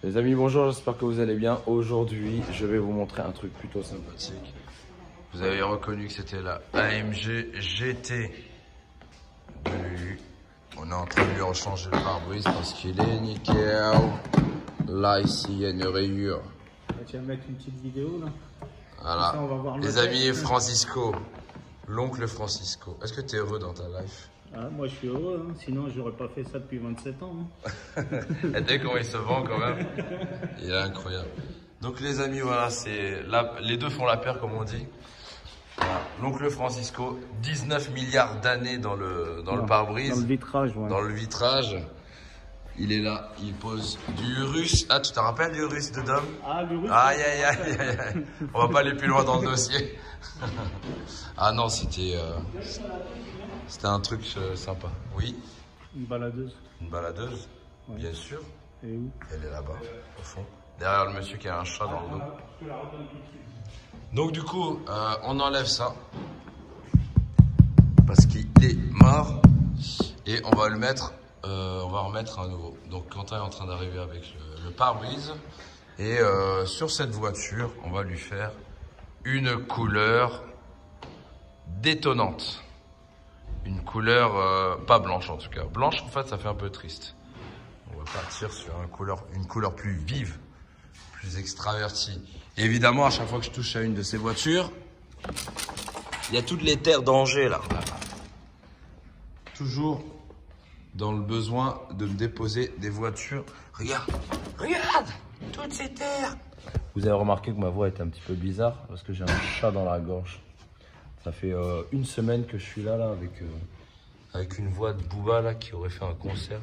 Les amis, bonjour, j'espère que vous allez bien. Aujourd'hui, je vais vous montrer un truc plutôt sympathique. Vous avez reconnu que c'était la AMG GT de Lulu. On est en train de lui rechanger le pare-brise parce qu'il est nickel. Là, ici, il y a une rayure. Tu vas mettre une petite vidéo là. Voilà. Ça, on va voir les amis, Francisco, l'oncle Francisco. Est-ce que tu es heureux dans ta life? Ah, moi je suis heureux, hein. Sinon j'aurais pas fait ça depuis 27 ans. Hein. Et dès comment il se vend quand même, il est incroyable. Donc les amis, voilà, les deux font la paire comme on dit. Voilà. L'oncle Francisco, 19 milliards d'années dans le pare-brise. Dans le vitrage, ouais. Dans le vitrage. Il est là, il pose du russe. Ah, tu te rappelles du russe de Dom? Ah, le russe. Aïe, aïe, aïe, aïe, aïe. On va pas aller plus loin dans le dossier. Ah non, c'était un truc sympa. Oui. Une baladeuse. Une baladeuse, ouais. Bien sûr. Et où? Elle est là-bas, au fond. Derrière le monsieur qui a un chat dans le dos. Donc du coup, on enlève ça. Parce qu'il est mort. Et on va le mettre, on va remettre un nouveau. Donc Quentin est en train d'arriver avec le pare-brise. Et sur cette voiture, on va lui faire une couleur détonnante. Une couleur, pas blanche en tout cas. Blanche, en fait, ça fait un peu triste. On va partir sur une couleur plus vive, plus extravertie. Et évidemment, à chaque fois que je touche à une de ces voitures, il y a toutes les terres d'Angers là. Toujours dans le besoin de me déposer des voitures. Regarde, regarde, toutes ces terres. Vous avez remarqué que ma voix est un petit peu bizarre parce que j'ai un chat dans la gorge. Ça fait une semaine que je suis là avec une voix de Booba là, qui aurait fait un concert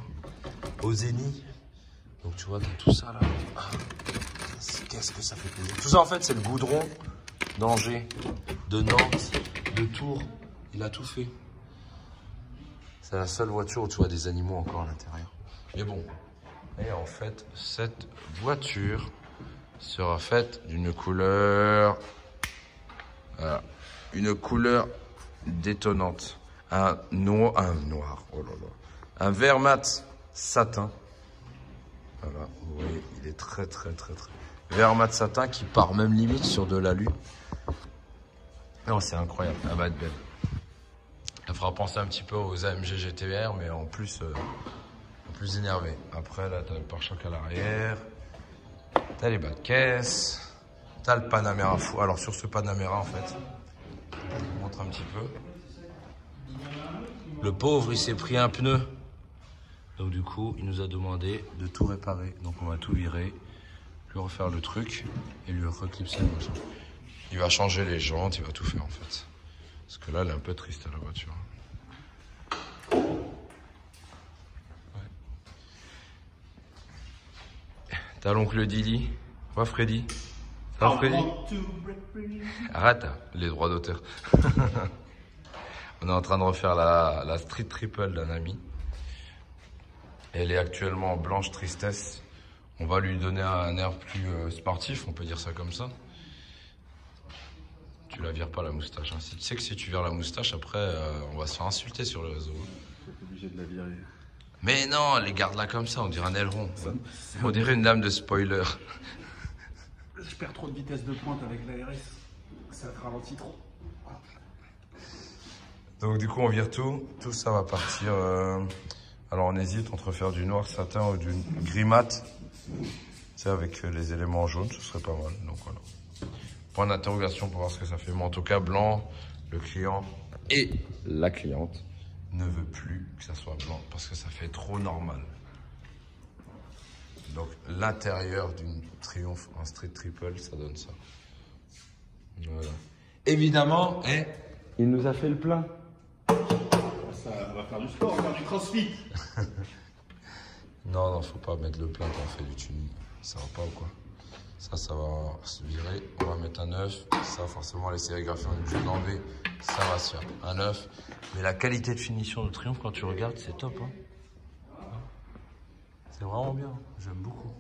au Zénith. Donc tu vois, t'as tout ça là. Ah, qu'est-ce que ça fait plaisir. Tout ça en fait, c'est le goudron d'Angers, de Nantes, de Tours. Il a tout fait. C'est la seule voiture où tu vois des animaux encore à l'intérieur. Mais bon, et en fait, cette voiture sera faite d'une couleur... Voilà. Une couleur détonnante. Un noir, oh là là. Un vert mat satin. Voilà, vous voyez, il est très. Vert mat satin qui part même limite sur de l'alu. Non, c'est incroyable, elle va être belle. Elle fera penser un petit peu aux AMG GTR, mais en plus énervé. Après, là, t'as le pare-choc à l'arrière. T'as les bas de caisse. T'as le Panamera fou. Alors, sur ce Panamera, en fait, je vous montre un petit peu. Le pauvre, il s'est pris un pneu. Donc du coup, il nous a demandé de tout réparer. Donc on va tout virer, lui refaire le truc et lui reclipser le machin. Il va changer les jantes, il va tout faire en fait. Parce que là, elle est un peu triste la voiture. Ouais. T'as l'oncle Dili. Va Freddy. Ça va Freddy? Arrête, les droits d'auteur. On est en train de refaire la Street Triple d'un ami. Elle est actuellement blanche tristesse. On va lui donner un air plus sportif, on peut dire ça comme ça. Tu la vires pas la moustache. Hein. Tu sais que si tu vires la moustache, après, on va se faire insulter sur le réseau. T'es obligé de la virer. Mais non, les garde-la comme ça, on dirait un aileron. On dirait une lame de spoiler. Je perds trop de vitesse de pointe avec l'ARS. Ça ralentit trop. Donc du coup, on vire tout. Tout ça va partir... Alors on hésite entre faire du noir satin ou du gris mat. Tu sais, avec les éléments jaunes, ce serait pas mal. Donc voilà. Point d'interrogation pour voir ce que ça fait. Mais en tout cas, blanc, le client et la cliente ne veut plus que ça soit blanc parce que ça fait trop normal. Donc l'intérieur d'une Triumph en Street Triple, ça donne ça. Voilà. Évidemment, il nous a fait le plein. Ça va faire du sport, on va faire du crossfit. Non, faut pas mettre le plein quand on fait du tuning. Ça va pas ou quoi? Ça va se virer. On va mettre un 9. Ça, forcément, les sérigraphies, on est obligé d'enlever. Ça va se faire. Un 9. Mais la qualité de finition de Triumph, quand tu regardes, c'est top. Hein. C'est vraiment bien. J'aime beaucoup.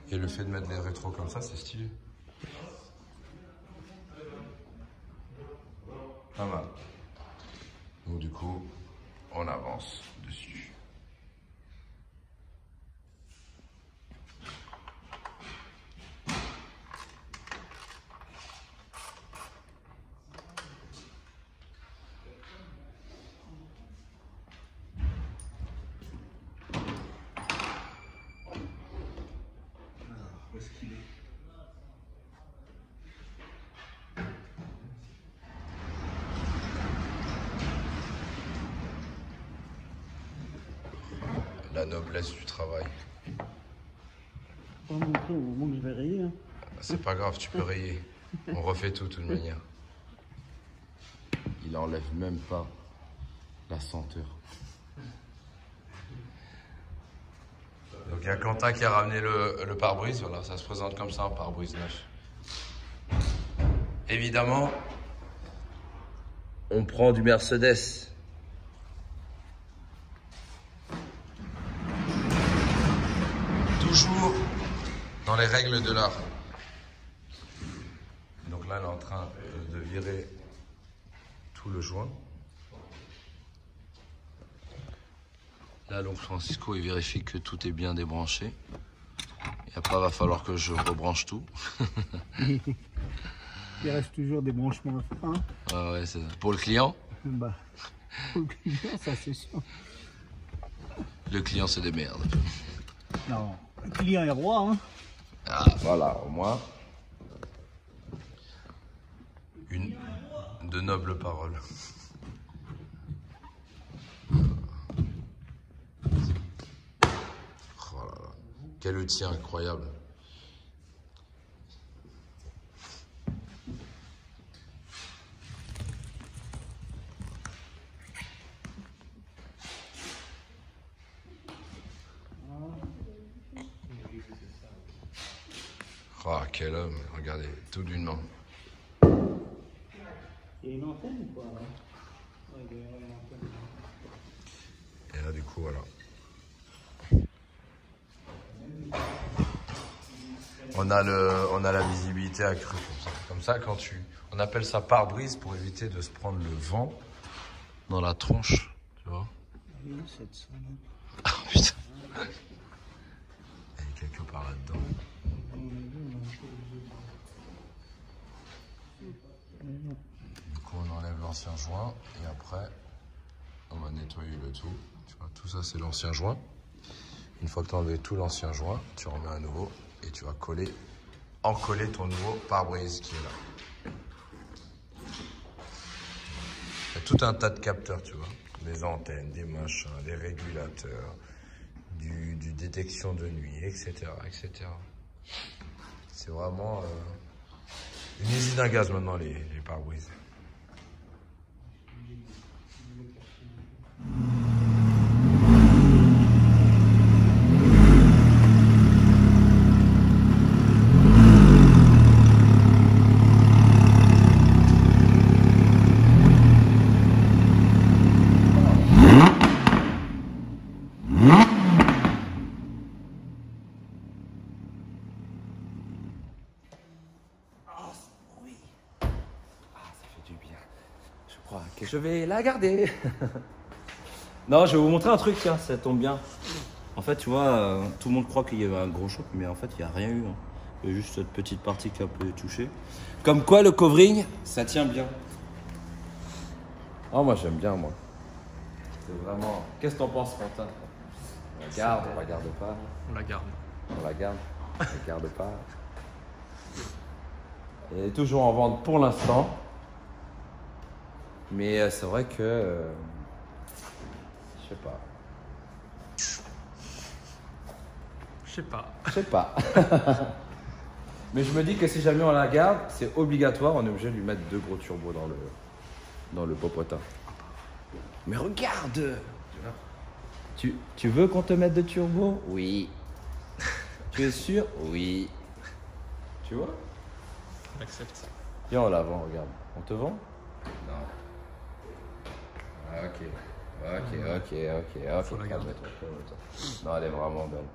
Et le fait de mettre les rétros comme ça, c'est stylé. Pas mal. Donc du coup, on avance dessus. Où est-ce qu'il est? La noblesse du travail. Pas montrer au moment que je vais rayer. Hein. C'est pas grave, tu peux rayer. On refait tout de toute manière. Il enlève même pas la senteur. Donc il y a Quentin qui a ramené le pare-brise. Voilà, ça se présente comme ça, un pare-brise neuf. Évidemment, on prend du Mercedes. Toujours dans les règles de l'art. Donc là, elle est en train de virer tout le joint. Là, l'oncle Francisco, il vérifie que tout est bien débranché. Et après, il va falloir que je rebranche tout. Il reste toujours des branchements à faire. Hein. Ah ouais, c'est ça. Pour le client? Bah, pour le client, ça c'est sûr. Le client, c'est des merdes. Non, le client est roi. Hein. Ah, voilà, au moins. Une de nobles paroles. Oh là là. Quel outil incroyable. Oh, quel homme, regardez, tout d'une main. Il y a une antenne ou quoi là? Ouais, il y a une antenne. Et là, du coup, voilà. On a la visibilité accrue comme ça. Comme ça, quand on appelle ça pare-brise pour éviter de se prendre le vent dans la tronche, tu vois. Oui, 700. Ah putain. Elle est quelque part là-dedans. Du coup, on enlève l'ancien joint et après, on va nettoyer le tout. Tu vois, tout ça, c'est l'ancien joint. Une fois que tu as enlevé tout l'ancien joint, tu remets un nouveau et tu vas encoller ton nouveau pare-brise qui est là. Il y a tout un tas de capteurs, tu vois. Des antennes, des machins, des régulateurs, du détection de nuit, etc. etc. C'est vraiment une usine à gaz maintenant, les pare-brises. Que je vais la garder. Non, je vais vous montrer un truc, tiens, ça tombe bien. En fait, tu vois, tout le monde croit qu'il y avait un gros choc, mais en fait, il n'y a rien eu. Hein. Il y a juste cette petite partie qui a un peu touché. Comme quoi, le covering, ça tient bien. Oh, moi, j'aime bien, moi. C'est vraiment... Qu'est-ce que t'en penses, Quentin? On la garde, on la garde pas. On la garde. On la garde, on la garde pas. Elle est toujours en vente pour l'instant. Mais c'est vrai que... je sais pas. Je sais pas. Mais je me dis que si jamais on la garde, c'est obligatoire, on est obligé de lui mettre 2 gros turbos dans le popotin. Mais regarde! Tu veux qu'on te mette 2 turbos? Oui. Tu es sûr? Oui. Tu vois? On accepte. Viens, on la vend, regarde. On te vend? Non. Ah, ok. Faut la garder. Non, elle est vraiment belle.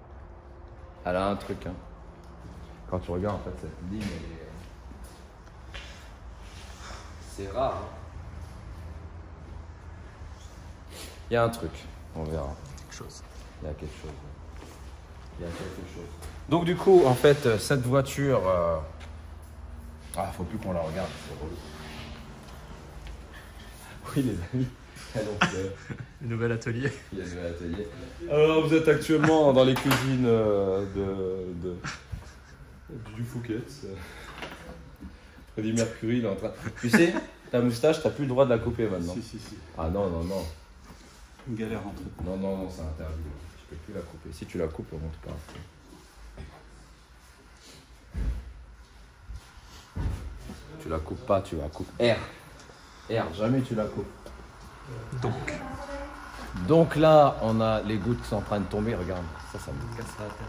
Elle a un truc, hein. Quand tu regardes, en fait, cette ligne, c'est rare, hein. Il y a un truc, on verra. Quelque chose. Il y a quelque chose. Donc, du coup, en fait, cette voiture... Ah, faut plus qu'on la regarde, c'est relou. Oui, les amis. Le nouvel atelier. Il y a un nouvel atelier. Alors, vous êtes actuellement dans les cuisines du Fouquet. Freddie Mercury, il est en train. Tu sais, ta moustache, t'as plus le droit de la couper maintenant. Si. Ah non, non, non. Une galère entre. Non, non, non, c'est interdit. Tu peux plus la couper. Si tu la coupes, on monte pas. Tu la coupes pas, tu la coupes. R, jamais tu la coupes. Donc là, on a les gouttes qui sont en train de tomber. Regarde, ça me casse la tête.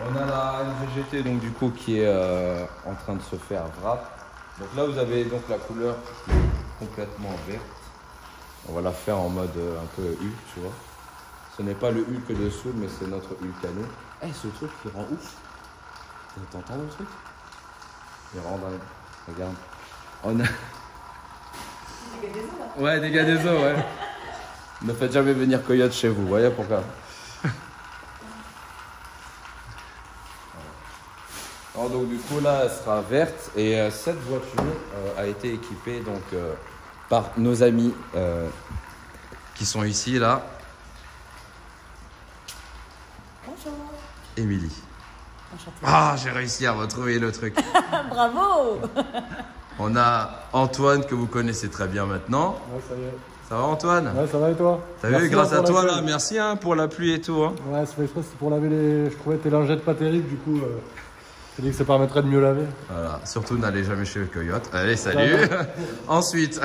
On a la MGGT donc du coup qui est en train de se faire wrap. Donc là vous avez donc la couleur qui est complètement verte. On va la faire en mode un peu Hulk, tu vois. Ce n'est pas le Hulk de dessous, mais c'est notre Hulk à nous. Eh, ce truc qui rend ouf. T'entends le truc? Il rend dingue. Regarde. On a... Ouais, dégâts des eaux, ouais. Ne faites jamais venir Coyote chez vous, vous voyez pourquoi? Alors, donc du coup là elle sera verte et cette voiture a été équipée donc par nos amis qui sont ici là. Bonjour. Émilie. Enchantée. Ah, j'ai réussi à retrouver le truc. Bravo. On a Antoine que vous connaissez très bien maintenant. Ouais, ça y est. Ça va Antoine? Ouais, ça va et toi? T'as Merci vu, grâce à pour toi l'accueil. là, merci hein, pour la pluie et tout. Hein. Ouais, c'est fait exprès, c'est pour laver les. Je trouvais tes lingettes pas terribles, du coup, j'ai dit que ça permettrait de mieux laver. Voilà, surtout n'allez jamais chez le Coyote. Allez, salut. Ensuite,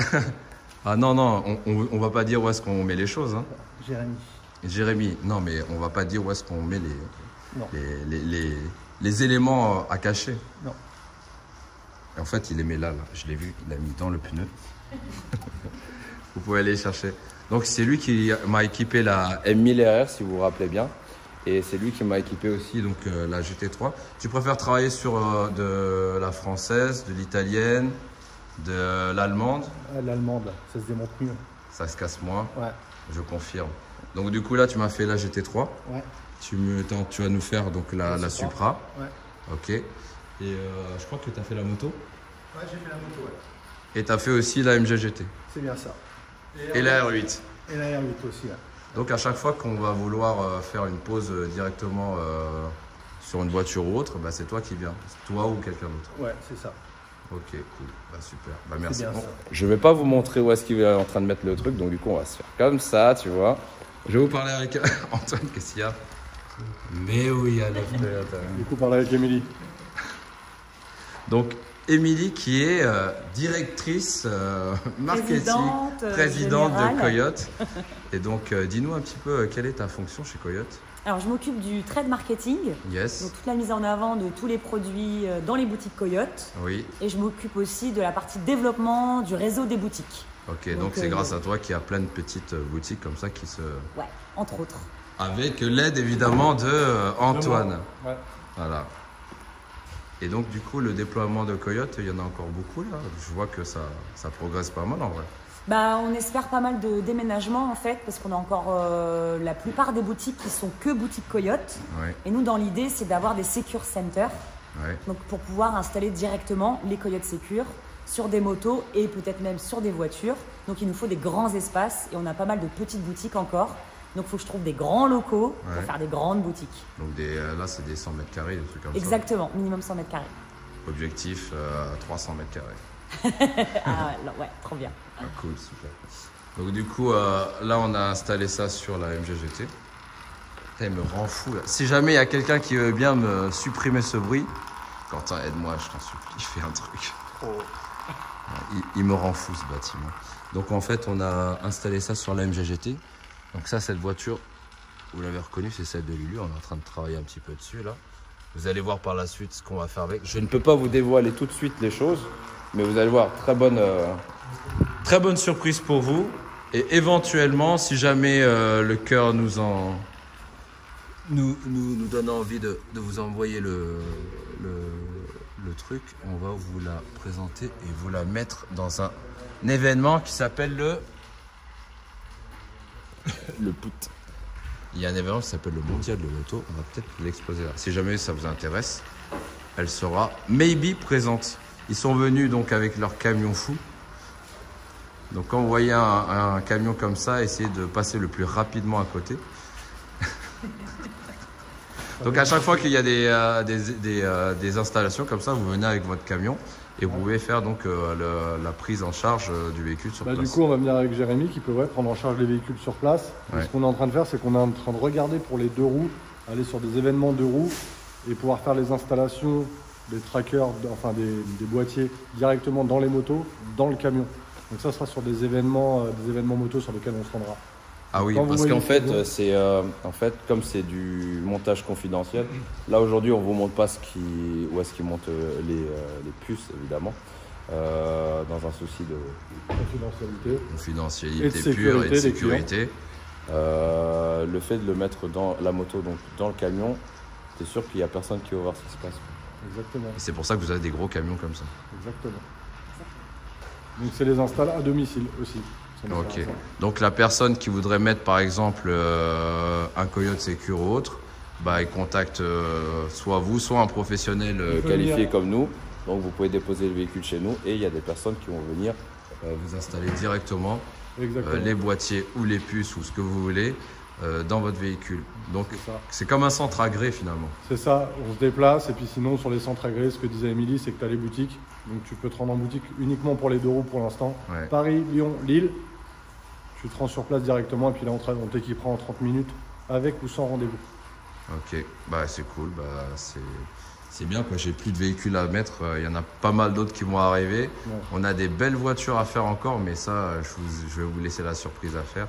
ah non, non, on va pas dire où est-ce qu'on met les choses. Hein. Jérémy, non, mais on va pas dire où est-ce qu'on met Non. les éléments à cacher. Non. Et en fait, il les met là, là. Je l'ai vu, il l'a mis dans le pneu. Vous pouvez aller les chercher. Donc, c'est lui qui m'a équipé la M1000RR, si vous vous rappelez bien. Et c'est lui qui m'a équipé aussi donc, la GT3. Tu préfères travailler sur de la française, de l'italienne, de l'allemande? L'allemande, ça se démonte mieux. Ça se casse moins, Ouais. je confirme. Donc du coup là tu m'as fait la GT3. Ouais. Tu vas nous faire donc la Supra. Ouais. Ok. Et je crois que tu as fait la moto. Ouais, j'ai fait la moto, ouais. Et tu as fait aussi la MGGT. C'est bien ça. Et la R8. Et la R8 aussi, ouais. Donc à chaque fois qu'on va vouloir faire une pause directement sur une voiture ou autre, bah, c'est toi qui viens. C'est toi ou quelqu'un d'autre. Ouais, c'est ça. Ok, cool. Bah, super. Bah, merci. bien Bon. ça. Je vais pas vous montrer où est-ce qu'il est en train de mettre le truc, donc du coup on va se faire comme ça, tu vois. Je vais vous parler avec Antoine, qu'est-ce qu'il y a? Mais oui, il y a Du coup, parler avec Émilie. Donc Émilie qui est directrice marketing, présidente générale. de Coyote. Et donc dis-nous un petit peu quelle est ta fonction chez Coyote? Alors, je m'occupe du trade marketing, Yes. donc toute la mise en avant de tous les produits dans les boutiques Coyote. Oui. Et je m'occupe aussi de la partie développement du réseau des boutiques. Ok, donc c'est grâce à toi qu'il y a plein de petites boutiques comme ça qui se... Ouais, entre autres. Avec l'aide évidemment de Antoine. Ouais. Voilà. Et donc du coup le déploiement de Coyote, il y en a encore beaucoup là. Je vois que ça progresse pas mal en vrai. Bah, on espère pas mal de déménagements en fait, parce qu'on a encore la plupart des boutiques qui sont que boutiques Coyote. Ouais, Et nous, dans l'idée, c'est d'avoir des Secure Centers, ouais. donc pour pouvoir installer directement les Coyote Secure sur des motos et peut-être même sur des voitures. Donc il nous faut des grands espaces et on a pas mal de petites boutiques encore. Donc il faut que je trouve des grands locaux Ouais. pour faire des grandes boutiques. Donc là c'est des 100 mètres carrés, des trucs comme Exactement, minimum 100 mètres carrés. ça. Objectif 300 mètres carrés. Ah ouais, trop bien. Ah, cool, super. Donc du coup là on a installé ça sur la MGGT. Putain, il me rend fou là. Si jamais il y a quelqu'un qui veut bien me supprimer ce bruit, Quentin aide-moi, je t'en supplie, fais un truc. Il me rend fou ce bâtiment. Donc en fait on a installé ça sur la MGGT. Donc ça, cette voiture, vous l'avez reconnue, c'est celle de Lulu. On est en train de travailler un petit peu dessus là. Vous allez voir par la suite ce qu'on va faire avec. Je ne peux pas vous dévoiler tout de suite les choses, mais vous allez voir, très bonne surprise pour vous. Et éventuellement, si jamais le cœur nous donne envie de vous envoyer le truc, on va vous la présenter et vous la mettre dans un événement qui s'appelle le POUT. Il y a un événement qui s'appelle le Mondial de l'Auto. On va peut-être l'exposer là. Si jamais ça vous intéresse, elle sera maybe présente. Ils sont venus donc avec leur camion fou. Donc quand vous voyez un camion comme ça, essayez de passer le plus rapidement à côté. Donc à chaque fois qu'il y a des installations comme ça, vous venez avec votre camion et vous pouvez faire donc la prise en charge du véhicule sur place. Du coup, on va venir avec Jérémy qui peut prendre en charge les véhicules sur place. Ouais. Et ce qu'on est en train de faire, c'est qu'on est en train de regarder pour les 2 roues, aller sur des événements 2 roues et pouvoir faire les installations des trackers, enfin des boîtiers directement dans les motos, dans le camion. Donc ça sera sur des événements motos sur lesquels on se rendra. Ah oui, Quand vous Parce voyez qu'en fait, le c'est comme c'est du montage confidentiel, là aujourd'hui on vous montre pas où est-ce qu'ils montent les puces évidemment, dans un souci de confidentialité. confidentialité Et de pure et de sécurité des sécurité. le fait de le mettre dans la moto, donc dans le camion, t'es sûr qu'il y a personne qui va voir ce qui se passe. Exactement. Et c'est pour ça que vous avez des gros camions comme ça. Exactement. Donc c'est les installs à domicile aussi. Ça nous Ok. sert à ça. Donc la personne qui voudrait mettre par exemple un Coyote Secure ou autre, bah il contacte soit vous, soit un professionnel peut Qualifié venir. comme nous, donc vous pouvez déposer le véhicule chez nous et il y a des personnes qui vont venir. vous installer directement Exactement. les boîtiers ou les puces ou ce que vous voulez dans votre véhicule. Donc C'est ça. c'est comme un centre agréé finalement. C'est ça, on se déplace et puis sinon sur les centres agréés, ce que disait Émilie, c'est que tu as les boutiques. Donc tu peux te rendre en boutique uniquement pour les 2 roues pour l'instant. Ouais. Paris, Lyon, Lille, tu te rends sur place directement et puis là on t'équipera en 30 minutes avec ou sans rendez-vous. Ok, bah c'est cool, bah c'est bien quoi. J'ai plus de véhicules à mettre, il y en a pas mal d'autres qui vont arriver. Ouais. On a des belles voitures à faire encore, mais ça je vais vous laisser la surprise à faire.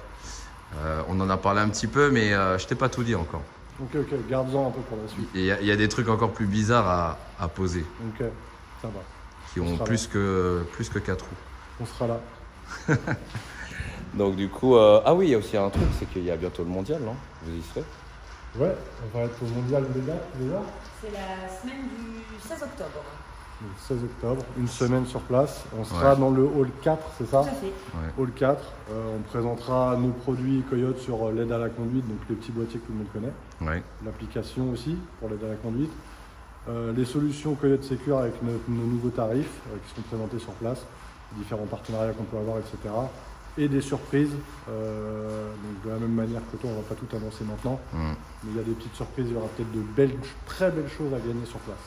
On en a parlé un petit peu, mais je t'ai pas tout dit encore. Ok, garde-en un peu pour la suite. Il y a des trucs encore plus bizarres à poser, Ok, ça va. qui ont sera plus que 4 roues. On sera là. Donc du coup, ah oui, il y a aussi un truc, c'est qu'il y a bientôt le mondial, non? Vous y serez? Ouais, on va être au mondial déjà. C'est la semaine du 16 octobre. Le 16 octobre, une semaine sur place. On sera Ouais. dans le hall 4, c'est ça? Tout à fait. Hall 4. On présentera nos produits Coyote sur l'aide à la conduite, donc les petits boîtiers que tout le monde connaît. Ouais. L'application aussi pour l'aide à la conduite. Les solutions Coyote Secure avec nos nouveaux tarifs qui seront présentés sur place, différents partenariats qu'on peut avoir, etc. Et des surprises. Donc de la même manière que toi, on ne va pas tout annoncer maintenant. Mm. Mais il y a des petites surprises, il y aura peut-être de très belles choses à gagner sur place.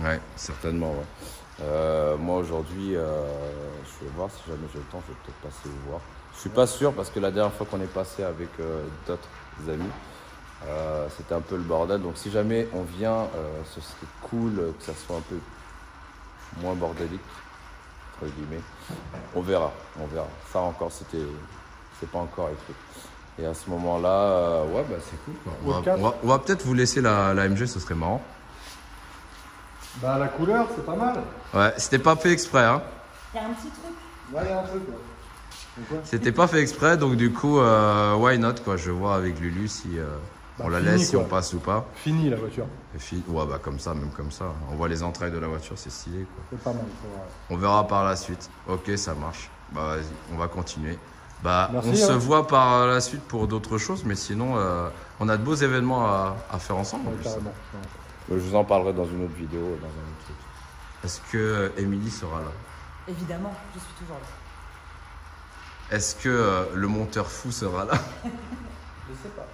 Ouais. Certainement, ouais. Moi aujourd'hui, je vais voir si jamais j'ai le temps, je vais peut-être passer vous voir. Je suis pas sûr parce que la dernière fois qu'on est passé avec d'autres amis, c'était un peu le bordel. Donc si jamais on vient, ce serait cool que ça soit un peu moins bordélique, entre guillemets. On verra. Ça encore, c'est pas encore écrit. Et à ce moment-là, ouais, bah c'est cool quoi. On va peut-être vous laisser la MG, ce serait marrant. Bah la couleur, c'est pas mal. Ouais, c'était pas fait exprès, hein. Il y a un petit truc. Ouais, il y a un truc. Ouais. Donc, ouais. C'était pas fait exprès, donc du coup, why not quoi. Je vois avec Lulu si on la fini, laisse, si quoi. on passe ou pas. Fini la voiture. Et puis, ouais, bah comme ça, même comme ça. On voit les entrailles de la voiture, c'est stylé quoi. C'est pas mal. C'est vrai. On verra par la suite. Ok, ça marche. Bah vas-y, on va continuer. Bah, Merci, on se hein. voit par la suite pour d'autres choses, mais sinon, on a de beaux événements à faire ensemble. en Ouais, plus. carrément. Ouais. Je vous en parlerai dans une autre vidéo, dans un autre truc. Est-ce que Émilie sera là? Évidemment, je suis toujours là. Est-ce que le monteur fou sera là? Je sais pas.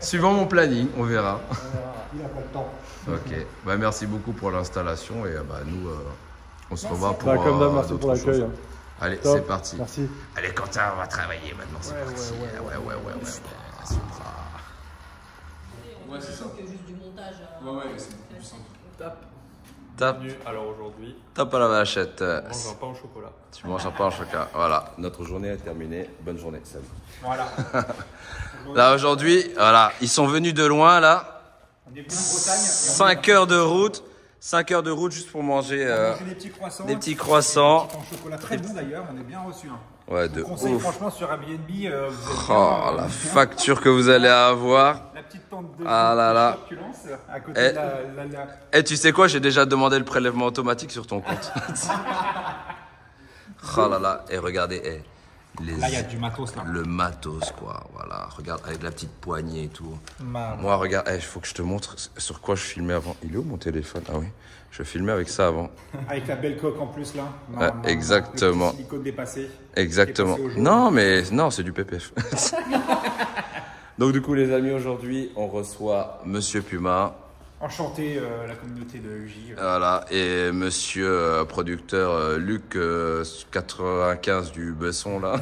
Suivant mon planning, on verra. Il a pas le temps. Ok. Bah, merci beaucoup pour l'installation et bah, nous, on se revoit pour Bah, comme d'hab, merci d'autres pour l'accueil. choses. Hein. Allez, Top. c'est parti. Merci. Allez, Quentin, on va travailler maintenant. C'est parti. Ouais. Supra. Ouais, c'est ça. Que juste du montage. Ouais, c'est beaucoup plus simple. Tape, Alors aujourd'hui, tape à la vachette. on mange un pain au chocolat. Tu manges un pain au chocolat. Voilà. Notre journée est terminée. Bonne journée, salut. Voilà. Là, aujourd'hui, voilà. Ils sont venus de loin, là. On est venu en Bretagne. 5 heures de route. 5 heures de route juste pour manger J'ai des petits croissants. des petits croissants. Des petits pains au chocolat très bon d'ailleurs. On est bien reçus. Hein. Ouais, Je de vous conseille ouf. franchement sur Airbnb. Vous êtes Oh, bien, la facture que vous allez avoir. La petite tente de Ah là là. succulence à côté Eh. de la... Eh, tu sais quoi, j'ai déjà demandé le prélèvement automatique sur ton compte. Oh là là, et regardez, Là, il y a du matos là. le matos quoi, voilà, regarde avec la petite poignée et tout. Ma- Moi, regarde, il faut que je te montre sur quoi je filmais avant. Il est où mon téléphone? Ah oui, je filmais avec ça avant. Avec la belle coque en plus là. Exactement. Le petit silicone dépassé. Exactement. Qui est passé au jaune. Non, mais non, c'est du PPF. Donc du coup les amis, aujourd'hui on reçoit Monsieur Puma. Enchanté, la communauté de UJ. Voilà, et monsieur producteur Luc 95 du Besson là.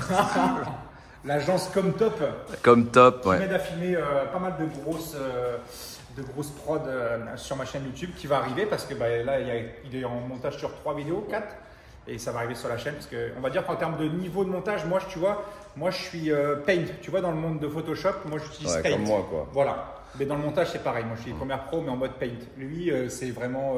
L'agence Comme Top. Comme top, Qui ouais. m'aide à filmer pas mal de grosses prods sur ma chaîne YouTube qui va arriver parce que là il est en montage sur 3 vidéos, 4 et ça va arriver sur la chaîne parce que on va dire qu'en termes de niveau de montage, moi je suis Paint, tu vois, dans le monde de Photoshop, moi j'utilise Ouais, Paint. comme moi quoi. Voilà, mais dans le montage c'est pareil, moi je suis Premiere Pro mais en mode Paint. Lui c'est vraiment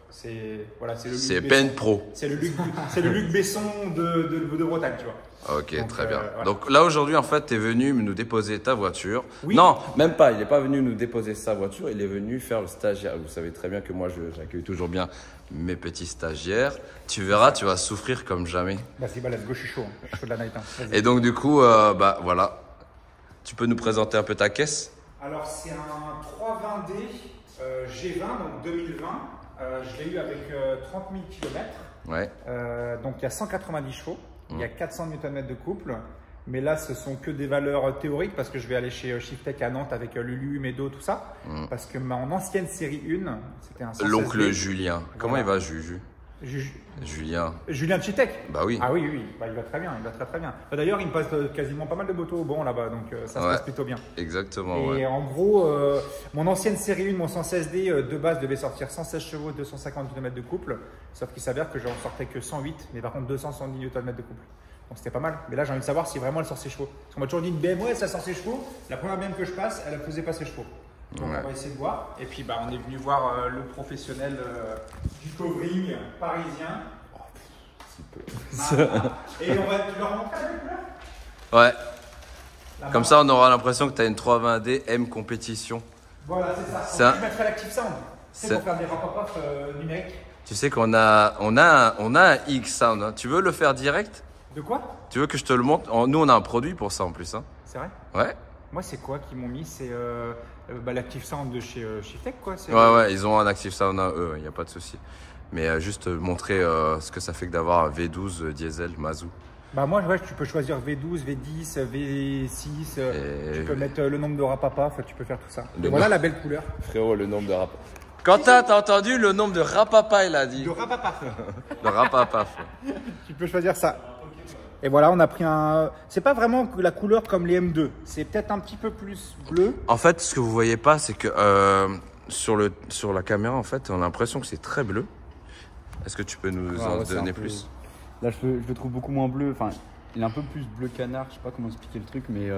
c'est le Luc C'est Besson. Paint Pro. C'est le Luc Besson de Bretagne, tu vois. Ok, Donc, très bien. voilà. Donc là aujourd'hui en fait tu es venu nous déposer ta voiture. Oui. Non, même pas, il n'est pas venu nous déposer sa voiture, il est venu faire le stagiaire. Vous savez très bien que moi j'accueille toujours bien mes petits stagiaires. Tu verras, tu vas souffrir comme jamais. Vas-y, let's go, je suis chaud, je suis chaud de la night. Hein. Vas-y. Et donc du coup, voilà. Tu peux nous présenter un peu ta caisse? Alors c'est un 320D G20, donc 2020. Je l'ai eu avec 30 000 km. Ouais. Donc il y a 190 chevaux, il y a 400 Nm de couple. Mais là, ce sont que des valeurs théoriques parce que je vais aller chez Shiftech à Nantes avec Lulu, Medo, tout ça. Parce que mon ancienne série 1, c'était un 116D. L'oncle Julien. Comment Voilà. il va, Juju? Julien. Julien de Shiftech. Bah oui. Ah oui. Bah, il va très bien, il va très bien. D'ailleurs, il me passe quasiment pas mal de motos au banc là-bas, donc ça se passe plutôt bien. Exactement, Et ouais. en gros, mon ancienne série 1, mon 116D de base devait sortir 116 chevaux, 250 Nm de couple. Sauf qu'il s'avère que j'en sortais que 108, mais par contre 270 Nm de couple. Donc c'était pas mal. Mais là, j'ai envie de savoir si vraiment elle sort ses chevaux. Parce qu'on m'a toujours dit une BMW, ça sort ses chevaux. La première BMW que je passe, elle ne faisait pas ses chevaux. Donc Ouais. on va essayer de voir. Et puis on est venu voir le professionnel du covering parisien. Et tu leur montres la couleur? Ouais. La Comme marque. ça, on aura l'impression que tu as une 320D M compétition. Voilà, c'est ça. Ça- Je mettrai l'Active Sound. C'est C'est- pour faire des rap numériques. Tu sais qu'on a un X-Sound. Hein. Tu veux le faire direct? De quoi? Tu veux que je te le montre? Nous, on a un produit pour ça en plus. Hein. C'est vrai? Ouais. Moi, c'est quoi qu'ils m'ont mis? C'est l'Active Sound de chez Shiftech, quoi. Ouais, ils ont un Active Sound à eux, il n'y a pas de souci. Mais juste montrer ce que ça fait que d'avoir un V12 diesel Mazou. Bah moi, ouais, tu peux choisir V12, V10, V6. Tu peux mettre le nombre de rapapa. Tu peux faire tout ça. Le Et voilà nom- la belle couleur. Frérot, le nombre de rapapa. Quentin, t'as entendu le nombre de rapapa, il a dit. De rapapa. De rapapa. Tu peux choisir ça. Et voilà, on a pris un. C'est pas vraiment la couleur comme les M2. C'est peut-être un petit peu plus bleu. En fait, ce que vous voyez pas, c'est que sur la caméra, en fait, on a l'impression que c'est très bleu. Est-ce que tu peux nous en Ouais, c'est donner un peu- plus? Là, je le trouve beaucoup moins bleu. Enfin, il est un peu plus bleu canard. Je sais pas comment expliquer le truc, mais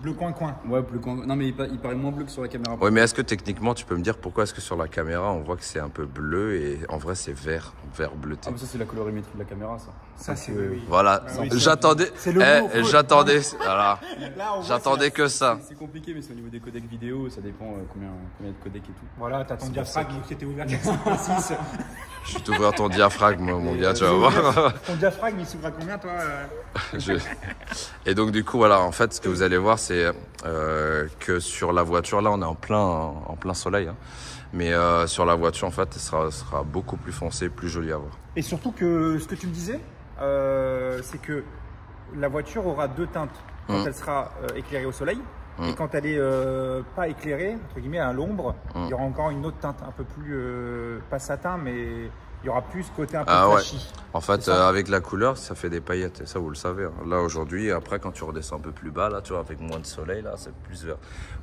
Bleu coin-coin. ouais, bleu. Non, mais il paraît moins bleu que sur la caméra. Oui, mais est-ce que techniquement, tu peux me dire pourquoi est-ce que sur la caméra, on voit que c'est un peu bleu et en vrai, c'est vert bleuté? Ah, mais ça, c'est la colorimétrie de la caméra, ça. Ça, c'est. peu- Oui. Voilà, oui, j'attendais. c'est le mot, faut- J'attendais. Voilà. Là, on voit, J'attendais que ça. C'est compliqué, mais c'est au niveau des codecs vidéo. Ça dépend combien de codecs et tout. Voilà, t'as ton diaphragme qui était ouvert 4.6. Je vais t'ouvrir ton diaphragme, mon gars, tu vas voir. Ton diaphragme, il s'ouvre à combien, toi Je- Et donc, du coup, voilà, en fait, ce que vous allez voir, c'est que sur la voiture, là, on est en plein soleil. Hein. Mais sur la voiture, en fait, elle sera beaucoup plus foncée, plus jolie à voir. Et surtout que ce que tu me disais, c'est que la voiture aura deux teintes. Quand elle sera éclairée au soleil et quand elle est pas éclairée, entre guillemets, à l'ombre, il y aura encore une autre teinte un peu plus, pas satin, mais il y aura plus ce côté un peu Ah ouais. flashy. En fait, C'est ça. avec la couleur, ça fait des paillettes. Et ça, vous le savez. Hein. Là, aujourd'hui, après, quand tu redescends un peu plus bas, là, tu vois, avec moins de soleil, là, c'est plus vert.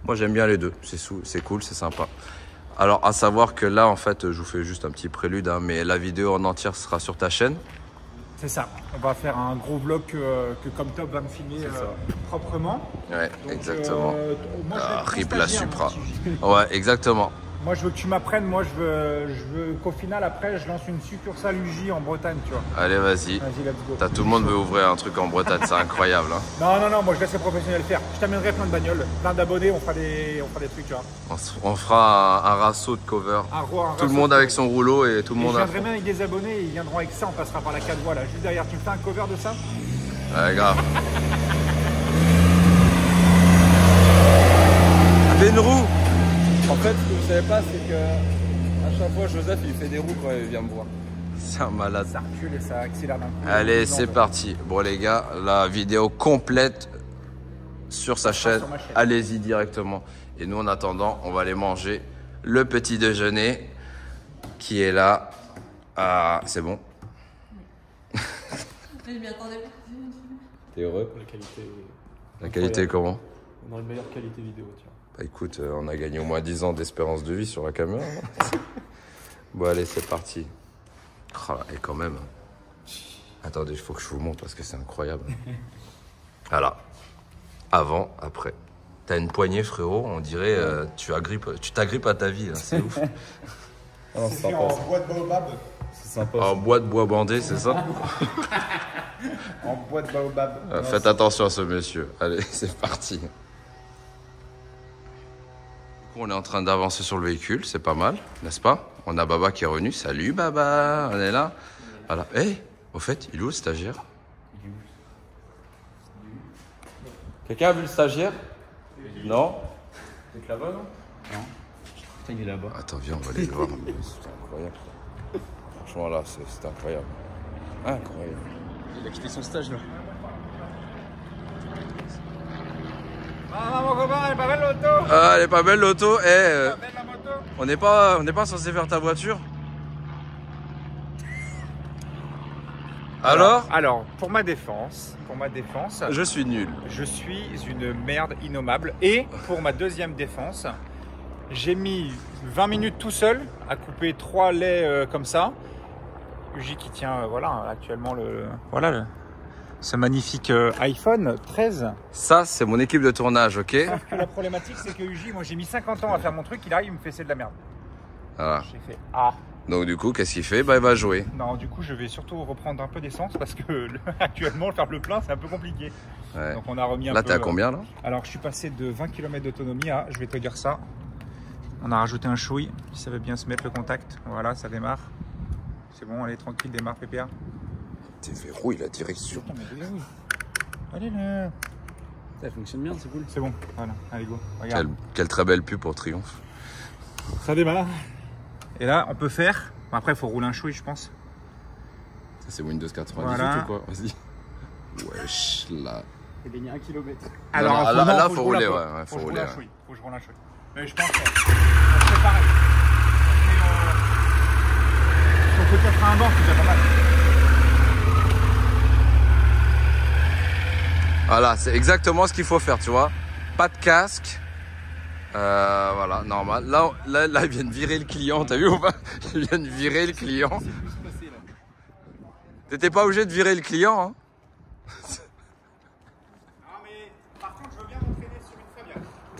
Moi, j'aime bien les deux. C'est cool, c'est sympa. Alors, à savoir que là, en fait, je vous fais juste un petit prélude, hein, mais la vidéo en entière sera sur ta chaîne. C'est ça. On va faire un gros vlog que Comme Top va me filmer proprement. Ouais, Donc, exactement. moi, je vais être Rip ton la stagiaire, Supra. moi, Ouais, exactement. Moi, je veux que tu m'apprennes. Moi, je veux qu'au final, après, je lance une succursale UJ en Bretagne, tu vois. Allez, vas-y. Vas-y, let's go. Tout le monde veut ouvrir un truc en Bretagne, c'est incroyable. Hein. Non, moi, je laisse les professionnels faire. Je t'amènerai plein de bagnoles, plein d'abonnés, on fera des trucs, tu vois. On fera un rasso de cover. Tout le monde avec son rouleau et tout le Et monde je à viendrai même avec des abonnés, ils viendront avec ça, on passera par la 4 voies là, juste derrière. Tu me fais un cover de ça? Ouais, grave. Fais une roue. En fait, ce que vous savez pas, c'est que à chaque fois, Joseph, il fait des roues quand il vient me voir. C'est un malade. Ça recule et ça accélère d'un coup. Allez, Non, c'est mais- parti. Bon les gars, la vidéo complète sur sa chaîne. sur ma chaîne. Allez-y directement. Et nous, en attendant, on va aller manger le petit déjeuner qui est là. Ah, c'est bon. Je m'y attendais pas. T'es heureux? La qualité. La qualité est comment? On a une meilleure qualité vidéo, tiens. Bah écoute, on a gagné au moins 10 ans d'espérance de vie sur la caméra. Bon, allez, c'est parti. Oh là, et quand même. Attendez, il faut que je vous montre parce que c'est incroyable. Voilà. Avant, après. T'as une poignée, frérot, on dirait tu t'agrippes à ta vie, là, c'est ouf. C'est fait en bois de baobab. C'est sympa. En bois de bois bandé, c'est ça? En bois de baobab. Faites attention à ce monsieur. Allez, c'est parti. Du coup, on est en train d'avancer sur le véhicule, c'est pas mal, n'est-ce pas? On a Baba qui est revenu. Salut Baba, on est là. Voilà. Hey, au fait, il est où le stagiaire? Quelqu'un a vu le stagiaire? Non? C'est là-bas, non? Non. Putain, il est là-bas. Attends, viens, on va aller le voir. C'est incroyable. Franchement, là, c'est incroyable. Incroyable. Il a quitté son stage, là. Ah, mon copain, elle est pas belle l'auto. Ah, elle est pas belle l'auto. Pas belle la moto. On n'est pas censé faire ta voiture? Alors, pour ma défense, Je suis nul. je suis une merde innommable. Et pour ma deuxième défense, j'ai mis 20 minutes tout seul à couper 3 laits comme ça. Uji qui tient, voilà, actuellement ce magnifique iPhone 13. Ça, c'est mon équipe de tournage, ok? Sauf que la problématique, c'est que Uji, moi j'ai mis 50 ans à faire mon truc, il arrive, il me fait c'est de la merde. Voilà. J'ai fait ah. Donc du coup, qu'est-ce qu'il fait? Bah, il va jouer. Non, du coup, je vais surtout reprendre un peu d'essence parce que actuellement, faire le plein, c'est un peu compliqué. Ouais. Donc on a remis un Là, peu. t'es à combien, là? Alors, je suis passé de 20 km d'autonomie à, je vais te dire ça. On a rajouté un chouille, si ça veut bien se mettre le contact. Voilà, ça démarre. C'est bon, allez, tranquille, démarre, PPA. T'es verrouille la direction. Putain, mais oui. Allez là. Ça fonctionne bien, c'est cool. C'est bon, voilà, allez go. Regarde. Quelle très belle pub pour Triomphe. Ça démarre. Et là, on peut faire. Bon, après, il faut rouler un chouille, je pense. Ça, c'est Windows 98 Voilà. ou quoi? Vas-y. Wesh, là. T'as gagné 1 km. Alors, non, faut- là, non, là, faut faut que je roule rouler, un peu. ouais, faut que je roule rouler, un ouais. chouille. Faut que je roule un chouille. Mais je pense que on fait pareil. On peut peut-être un banc, c'est déjà pas mal. Voilà, c'est exactement ce qu'il faut faire, tu vois. Pas de casque. Voilà, normal. Là, ils viennent virer le client, t'as vu ou pas? Ils viennent virer le client. T'étais pas obligé de virer le client, hein? Ah, mais par contre, je veux bien m'entraîner sur une Fabia.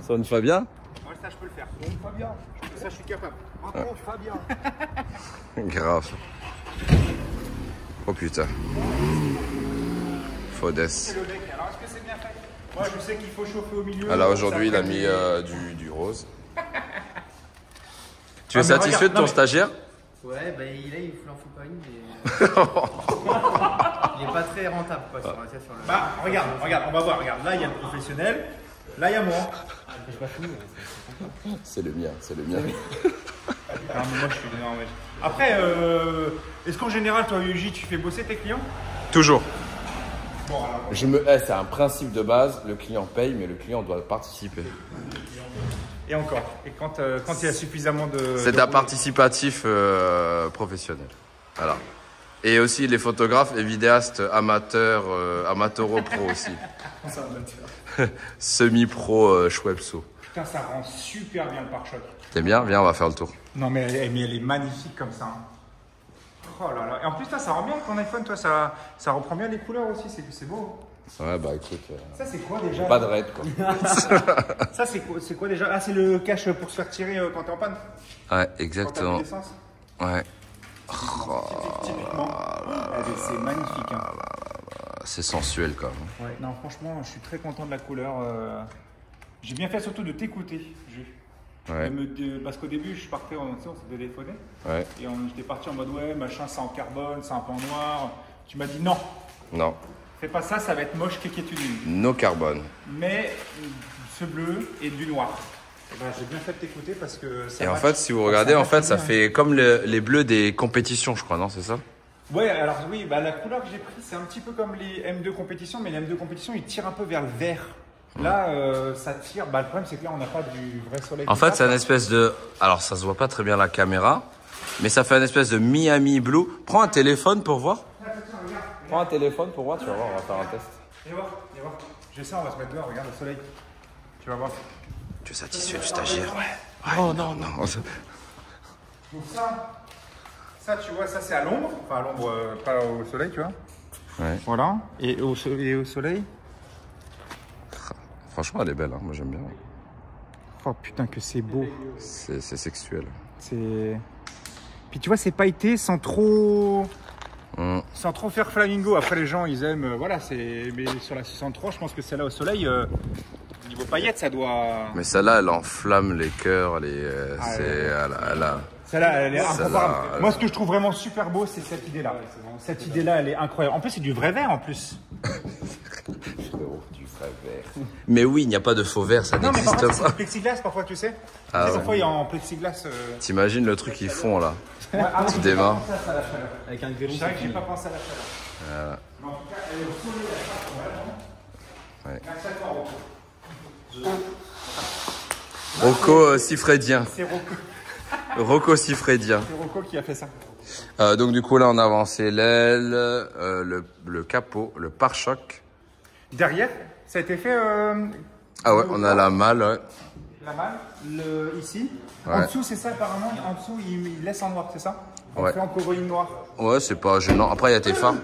Sur une Fabien? Moi, ça, je peux le faire. Sur une Fabia. Ça, je suis capable. Entre Fabia. Grave. Oh putain. Faudesse. C'est le mec. Alors, est-ce que c'est bien fait? Moi, je sais qu'il faut chauffer au milieu. Alors aujourd'hui, il Ça a fait mis du rose. Tu es mais satisfait regarde, de ton non, mais- stagiaire? Ouais, bah il en fout pas une, mais. Il est pas très rentable, quoi, sur le. Bah, regarde, on va voir. Regarde, là, il y a le professionnel. Là, il y a moi. C'est le mien, c'est le mien. Ah, mais moi, je suis énorme. Après, est-ce qu'en général, toi, Yuji, tu fais bosser tes clients? Toujours. Bon, alors. C'est un principe de base, le client paye, mais le client doit participer. Et encore. Et quand il y a suffisamment de. C'est un participatif professionnel. Voilà. Et aussi les photographes et vidéastes amateurs, amateuro-pro aussi. Semi-pro Schweppes. Putain, ça rend super bien le pare-choc. T'aimes bien? Viens, on va faire le tour. Non, mais elle est magnifique comme ça. Hein. Oh là là. Et en plus, ça rend bien ton iPhone, toi, ça reprend bien les couleurs aussi, c'est beau. Ouais, bah écoute, Ça, c'est quoi déjà? pas de raid quoi. Ça, c'est quoi déjà? Ah, c'est le cache pour se faire tirer quand t'es en panne? Ouais, Quand t'as exactement. plus d'essence? Ouais. Typiquement. C'est magnifique. Hein. C'est sensuel quand même. Ouais, non, franchement, je suis très content de la couleur. J'ai bien fait surtout de t'écouter, Jules. Ouais. Parce qu'au début, je partais, on s'est téléphoné. Ouais. Et j'étais parti en mode, ouais, machin, c'est en carbone, c'est un peu en noir. Tu m'as dit non, Non. fais pas ça, ça va être moche, qu'est-ce que tu dis? No carbone. Mais ce bleu et du noir. Eh ben, j'ai bien fait de t'écouter parce que ça Et en match. fait, si vous regardez, en fait, ça bien. fait comme les bleus des compétitions, je crois, non? C'est ça? Ouais, alors oui, bah, la couleur que j'ai prise, c'est un petit peu comme les M2 compétitions, mais les M2 compétitions, ils tirent un peu vers le vert. Là, ça tire. Bah, le problème, c'est que là, on n'a pas du vrai soleil. En fait, c'est une espèce de... Alors, ça se voit pas très bien la caméra, mais ça fait une espèce de Miami Blue. Prends un téléphone pour voir. Prends un téléphone pour voir, tu vas voir, on va faire un test. Viens voir, viens voir. J'ai ça, on va se mettre dehors, regarde le soleil. Tu vas voir. Tu es satisfait du stagiaire, ouais. Oh non, non. Donc ça, tu vois, ça c'est à l'ombre. Enfin, à l'ombre, pas au soleil, tu vois. Ouais. Voilà. Et au soleil. Franchement, elle est belle, hein. Moi j'aime bien. Oh putain, que c'est beau. C'est sexuel. C'est. Puis tu vois, c'est pailleté sans trop. Sans trop faire flamingo. Après, les gens, ils aiment. Voilà, c'est. Mais sur la 63, je pense que celle-là au soleil, niveau paillettes, ça doit. Mais celle-là, elle enflamme les cœurs. Celle-là, elle est incomparable. Moi, ce que je trouve vraiment super beau, c'est cette idée-là. Cette idée-là, elle est incroyable. En plus, c'est du vrai vert en plus. Du vrai vert. Mais oui, il n'y a pas de faux vert, ça Non, mais n'existe parfois, c'est pas. du plexiglas, parfois, tu sais. Ah ouais. Parfois, il y a en plexiglas. T'imagines le truc qu'ils font là. Tu démarres. Avec un grillon. C'est vrai que j'ai pas pensé à la chaleur. Mais en tout cas, elle est au soleil, la Ouais. Merci à toi, Rocco Siffredien. C'est Rocco. Rocco Siffredien. C'est Rocco qui a fait ça. Donc du coup là on a avancé l'aile, le capot, le pare-choc. Derrière, ça a été fait. Ah ouais, on a la malle, ouais. La malle, ici. Ouais. En dessous, c'est ça apparemment. En dessous, il laisse en noir, c'est ça? On Ouais. fait en covering noir. Ouais, c'est pas gênant. Après il y a tes phares.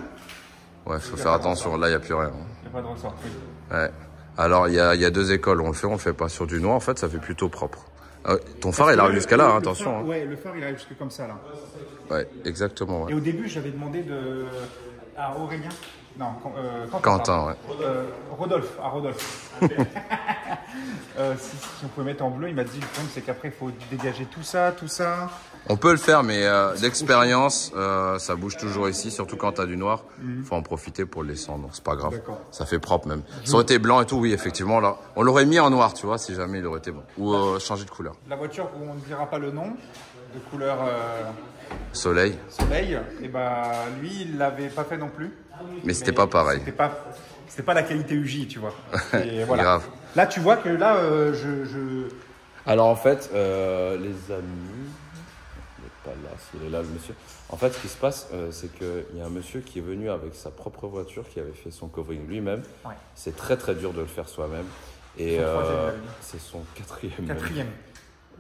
Ouais, faut faire attention, là il n'y a plus rien. Il n'y a pas de ressort. Oui. Ouais. Alors il y a deux écoles, on le fait pas. Sur du noir en fait ça fait plutôt propre. Ton phare il arrive jusqu'à là, hein, attention. Phare, ouais, le phare il arrive jusque comme ça là. Ouais, exactement. Ouais. Et au début, j'avais demandé à Aurélien. Non, Quentin, ouais. Rodolphe, à Rodolphe. Si on pouvait mettre en bleu, il m'a dit le problème c'est qu'après il faut dégager tout ça. On peut le faire, mais d'expérience, ça bouge toujours ici, surtout quand t'as du noir. Faut en profiter pour le laisser en noir, c'est pas grave. Ça fait propre même. Ça aurait été blanc et tout, oui, effectivement, là, on l'aurait mis en noir, tu vois, si jamais il aurait été bon. Ou changer de couleur. La voiture, on ne dira pas le nom, de couleur Soleil. soleil, et bah lui, il l'avait pas fait non plus. Mais c'était pas pareil. C'était pas la qualité UJ, tu vois. Et voilà. Grave. Là, tu vois que là, Alors en fait, les amis, il n'est pas là, s'il est là le monsieur. En fait, ce qui se passe, c'est qu'il y a un monsieur qui est venu avec sa propre voiture, qui avait fait son covering lui-même. Ouais. C'est très très dur de le faire soi-même. Et c'est son quatrième.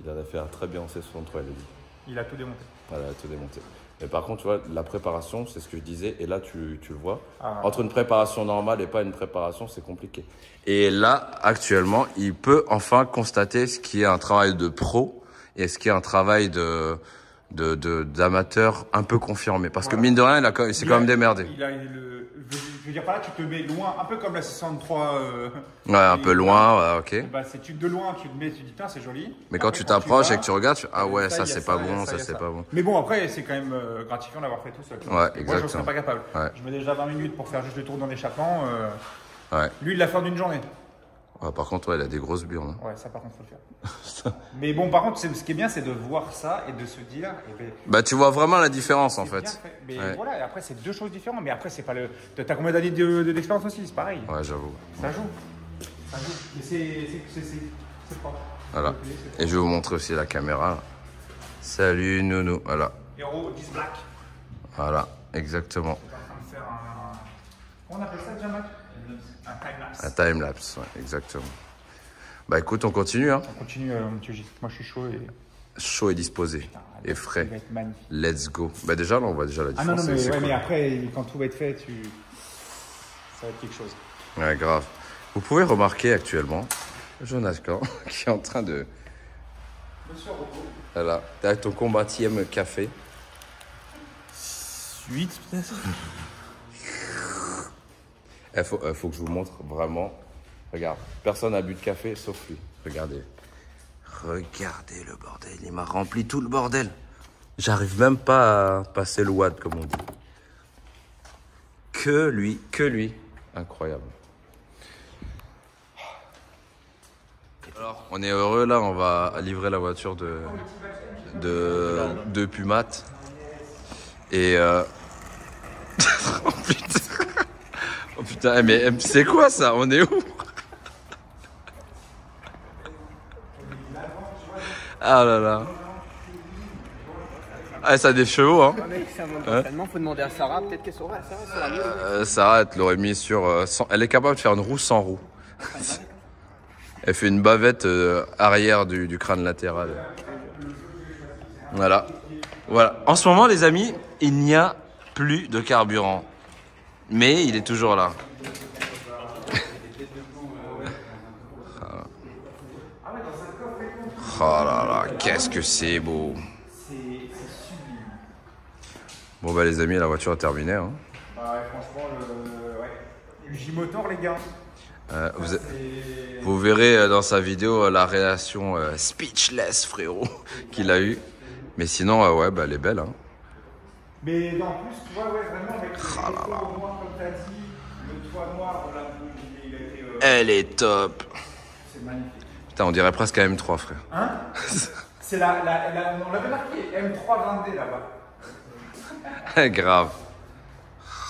Il en a fait un très bien en C63, il a dit. Il a tout démonté. Voilà, il a tout démonté. Mais par contre, tu vois, la préparation, c'est ce que je disais, et là, tu le vois. Entre une préparation normale et pas une préparation, c'est compliqué. Et là, actuellement, il peut enfin constater ce qui est un travail de pro et ce qui est un travail d'amateur un peu confirmé. Parce que mine de rien, il s'est quand même démerdé. Je veux dire par là, tu te mets loin, un peu comme la 63. Ouais, un peu loin, ouais, ok. Bah, c'est de loin, tu te mets, tu te dis, putain, c'est joli. Mais quand tu t'approches et que tu regardes, tu ah ouais, ça c'est pas bon, ça c'est pas bon. Mais bon, après, c'est quand même gratifiant d'avoir fait tout seul. Ouais, Moi, exactement. je ne serais pas capable. Ouais. Je mets déjà 20 minutes pour faire juste le tour dans l'échappement. Ouais. Lui, il l'a fait en une journée. Ouais, par contre, ouais, il a des grosses burnes. Ouais, ça, par contre, faut le faire. Mais bon, par contre, ce qui est bien, c'est de voir ça et de se dire. Bah, tu vois vraiment la différence en fait. Mais voilà, et après, c'est deux choses différentes. Mais après, c'est pas le. T'as combien d'années d'expérience aussi? C'est pareil. Ouais, j'avoue. Ça joue. Ça joue. Mais c'est propre. Voilà. Et je vais vous montrer aussi la caméra. Salut, nounou. Voilà. Hero 10 Black. Voilà, exactement. On est en train de faire un. Comment on appelle ça déjà, Mac? Un time-lapse. Un time-lapse, ouais, exactement. Bah écoute, on continue. Hein. On continue, monsieur J. Moi, je suis chaud et. Chaud et disposé. Putain, et frais. Il va être magnifique. Let's go. Bah déjà, là, on voit déjà la différence. Ah non, mais, cool. mais après, quand tout va être fait, ça va être quelque chose. Ouais, grave. Vous pouvez remarquer actuellement Jonathan qui est en train de. Monsieur Rocco. Voilà, t'as ton combatième café. 8 peut-être. Il faut que je vous montre vraiment. Regarde, personne n'a bu de café sauf lui. Regardez. Regardez le bordel, il m'a rempli tout le bordel. J'arrive même pas à passer le watt comme on dit. Que lui. Incroyable. Alors, on est heureux là, on va livrer la voiture de Pumat. Et oh putain, mais c'est quoi ça? On est où? Ah là là. Ah, ça a des chevaux, hein. Mec, c'est un mode d'entraînement, faut demander à Sarah, peut-être qu'elle saura. Sarah, mieux. Sarah, elle te l'aurait mis sur... elle est capable de faire une roue sans roue. Elle fait une bavette arrière du crâne latéral. Voilà. Voilà. En ce moment, les amis, il n'y a plus de carburant. Mais il est toujours là. Oh là là, qu'est-ce que c'est beau. Bon bah les amis, la voiture est terminée. Hein. Bah ouais, franchement, le J-Motor, les gars. Vous verrez dans sa vidéo la réaction speechless, frérot, qu'il a eu. Mais sinon, ouais, bah, elle est belle. Hein. Mais en plus, tu vois, ouais, vraiment, avec le toit noir, comme tu as dit, le toit noir, voilà, il a été... Elle est top. C'est magnifique. Putain, on dirait presque un M3, frère. Hein? C'est on l'avait marqué, M3 20D là-bas. Grave.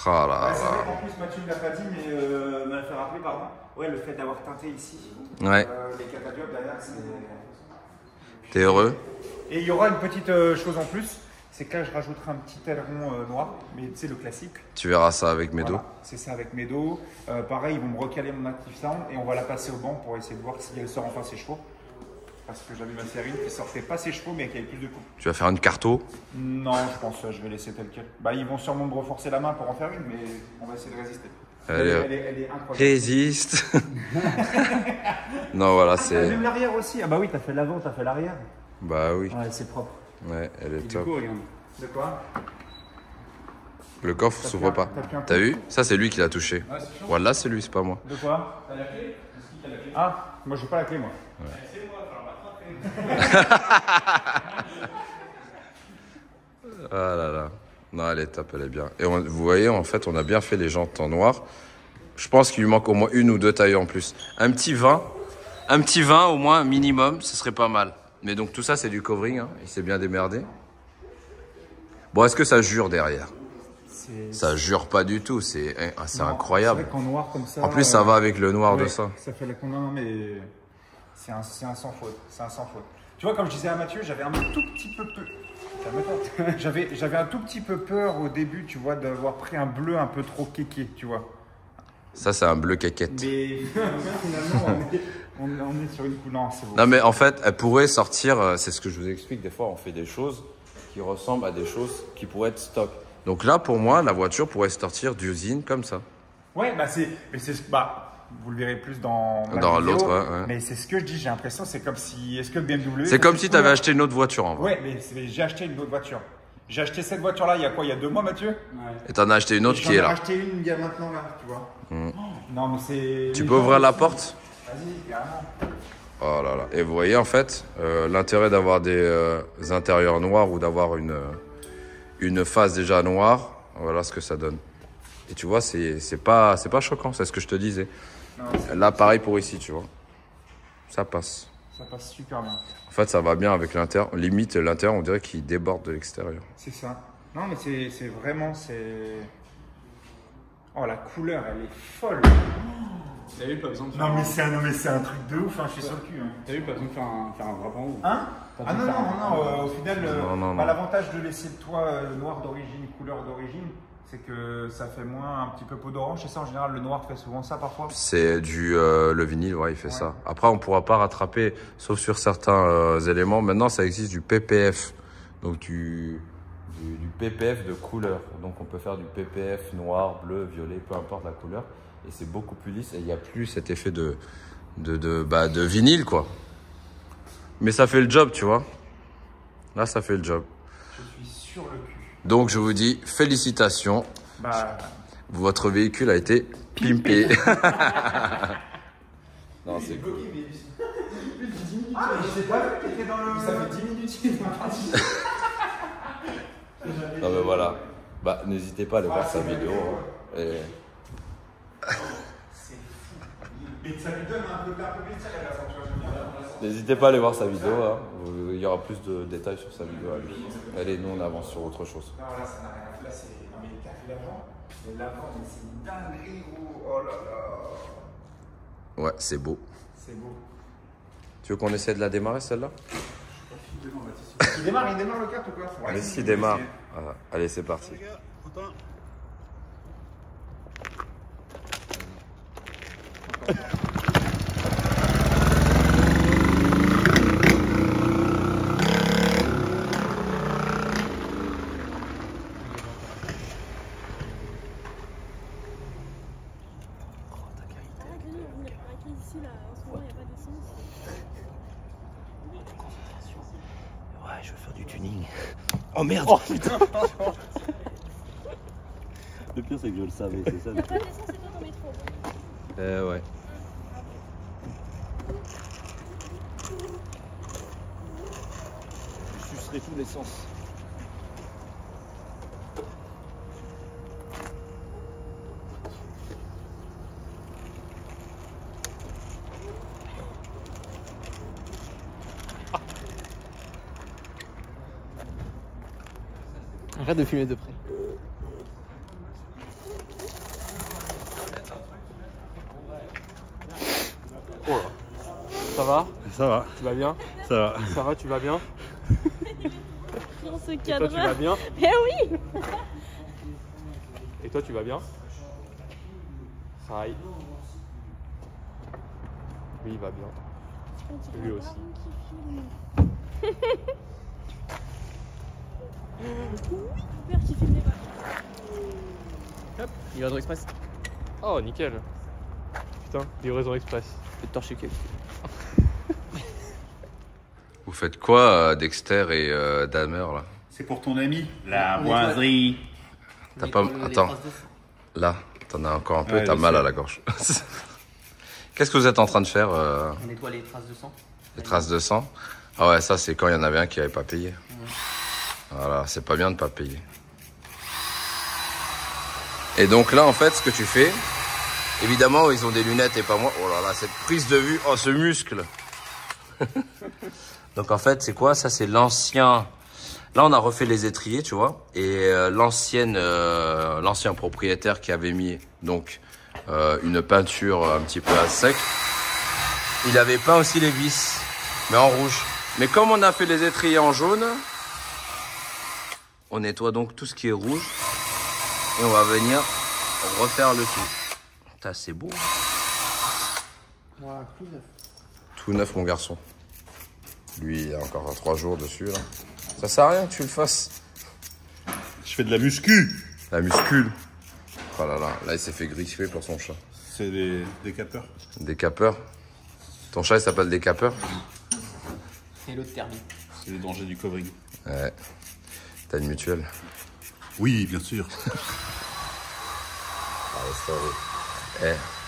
Oh là là. C'est vrai qu'en plus, Mathieu ne l'a pas dit, mais me l'a fait rappeler, pardon. Ouais, le fait d'avoir teinté ici. Ouais. Les catadiopes derrière, c'est... T'es heureux? Et il y aura une petite chose en plus, c'est que là, je rajouterai un petit aileron noir, mais tu sais, le classique. Tu verras ça avec Medo. Voilà, c'est ça avec Medo. Pareil, ils vont me recaler mon Active Sound et on va la passer au banc pour essayer de voir si elle sort enfin ses chevaux. Parce que j'avais ma série qui sortait pas ses chevaux, mais qui avait plus de coups. Tu vas faire une carto? Non, je pense que je vais laisser tel quel. Bah, ils vont sûrement me reforcer la main pour en faire une, mais on va essayer de résister. Elle est incroyable. Résiste. Non, voilà, T'as c'est... même l'arrière aussi. Ah bah oui, t'as fait l'avant, t'as fait l'arrière. Bah oui. Ouais, c'est propre. Ouais, elle est top. De quoi? Le coffre s'ouvre pas. T'as vu? Ça, c'est lui qui l'a touché. Voilà, c'est lui, c'est pas moi. De quoi? T'as la clé? Ah, moi j'ai pas la clé, moi. Ah là là. Non, elle est top, elle est bien. Et vous voyez, en fait, on a bien fait les jantes en noir. Je pense qu'il lui manque au moins une ou deux tailles en plus. Un petit 20 au moins minimum, ce serait pas mal. Mais donc tout ça, c'est du covering, hein. Il s'est bien démerdé. Bon, est-ce que ça jure derrière? Ça jure pas du tout, c'est incroyable. C'est vrai qu'en noir comme ça. En plus, ça va avec le noir de ça. Ça fait la non, mais c'est un sans faute. C'est un sans faute. Tu vois, comme je disais à Mathieu, j'avais un tout petit peu j'avais un tout petit peu peur au début, tu vois, d'avoir pris un bleu un peu trop kéké, tu vois. Ça, c'est un bleu caquette. Mais finalement, on est sur une couleur, c'est beau. Non, mais en fait, elle pourrait sortir, c'est ce que je vous explique, des fois, on fait des choses qui ressemblent à des choses qui pourraient être stock. Donc là, pour moi, la voiture pourrait sortir d'usine comme ça. Ouais, bah vous le verrez plus dans l'autre, ouais. Mais c'est ce que je dis, j'ai l'impression, c'est comme si... Est-ce que le BMW... C'est comme si tu avais acheté une autre voiture en vrai. Ouais, mais j'ai acheté une autre voiture. J'ai acheté cette voiture-là il y a quoi? Il y a 2 mois, Mathieu? Ouais. Et t'en as acheté une autre qui est là. J'en ai acheté une il y a maintenant là, tu vois. Non, mais c'est... Tu peux ouvrir la porte? Vas-y, carrément. Oh là là. Et vous voyez, en fait, l'intérêt d'avoir des intérieurs noirs ou d'avoir une face déjà noire, voilà ce que ça donne. Et tu vois, c'est pas choquant, c'est ce que je te disais. Non, là, pareil pour ici, tu vois. Ça passe. Ça passe super bien. En fait, ça va bien avec l'intérieur. Limite, l'intérieur, on dirait qu'il déborde de l'extérieur. C'est ça. Non, mais c'est vraiment... Oh, la couleur, elle est folle. T'as vu, pas besoin de faire non, mais c'est un truc de ouf, hein, je suis sur le cul. Hein. T'as vu, pas besoin de faire un drap en haut. Hein? Ah non, au final, non. L'avantage de laisser le toit noir d'origine, couleur d'origine, c'est que ça fait moins un petit peu peau d'orange. Et ça, en général, le noir fait souvent ça parfois. C'est le vinyle, ouais, il fait ça. Après, on ne pourra pas rattraper, sauf sur certains éléments. Maintenant, ça existe du PPF. Donc, du PPF de couleur. Donc, on peut faire du PPF noir, bleu, violet, peu importe la couleur. Et c'est beaucoup plus lisse et il n'y a plus cet effet de vinyle, quoi. Mais ça fait le job, tu vois. Là, ça fait le job. Je suis sur le cul. Donc, je vous dis félicitations. Votre véhicule a été pimpé. Non, c'est cool. Ah, je sais pas vu qu'il était dans le... Ça fait 10 minutes qu'il est dans le... Non, mais voilà. Bah, n'hésitez pas à aller voir sa vidéo. Hein. Et... C'est fou. Et ça lui donne un peu plaisir à la sortie. N'hésitez pas à aller voir sa vidéo. Hein. Il y aura plus de détails sur sa vidéo à lui. Allez, nous, on avance sur autre chose. Non, là, ça n'a rien à faire. Là, c'est... Non, mais t'as fait l'avant. Mais l'avant, c'est une dinguerie, gros. Oh là là. Ouais, c'est beau. C'est beau. Tu veux qu'on essaie de la démarrer celle-là? Il démarre le kart ou quoi? Mais s'il démarre. Voilà. Allez, c'est parti. Ouais, je veux faire du tuning. Oh merde! Oh putain! Le pire, c'est que je le savais, c'est ça. T'as pas d'essence et toi t'en mets trop. Ouais. Je sucerai tout l'essence. Arrête de fumer de près. Oh là. Ça va? Ça va, Tu vas bien? ça va. Ça va, tu vas bien? Dans ce Et toi, tu vas cadre. bien? Eh oui! Et toi, tu vas bien? Ça aille. Oui, il va bien. Lui aussi. Père qui filme les vaches. Hop, livraison express. Oh, nickel. Putain, livraison express. Je vais te torcher quelque. Vous faites quoi, Dexter et Dahmer, là? C'est pour ton ami, la boiserie. T'as pas... Attends, là, t'en as encore un peu, Ouais, t'as je mal sais. à la gorge. Qu'est-ce que vous êtes en train de faire On nettoie les traces de sang. Les traces de sang? Ah ouais, ça, c'est quand il y en avait un qui n'avait pas payé. Voilà, c'est pas bien de pas payer. Et donc là, en fait, ce que tu fais, évidemment, ils ont des lunettes et pas moi. Oh là là, cette prise de vue, oh, ce muscle. Donc en fait, c'est quoi? Ça, c'est l'ancien... Là, on a refait les étriers, tu vois. Et l'ancien propriétaire qui avait mis donc une peinture un petit peu à sec, il avait peint aussi les vis, mais en rouge. Mais comme on a fait les étriers en jaune, on nettoie donc tout ce qui est rouge. Et on va venir refaire le tout. Putain, c'est beau. Voilà, tout neuf. Tout neuf, mon garçon. Lui, il y a encore 3 jours dessus, là. Ça sert à rien que tu le fasses. Je fais de la muscu. La muscule. Oh là là, là, il s'est fait griffer pour son chat. C'est des capeurs. Des capeurs. Ton chat, il s'appelle des capeurs? Et l'autre thermique. C'est les dangers du covering. Ouais. T'as une mutuelle? Oui, bien sûr.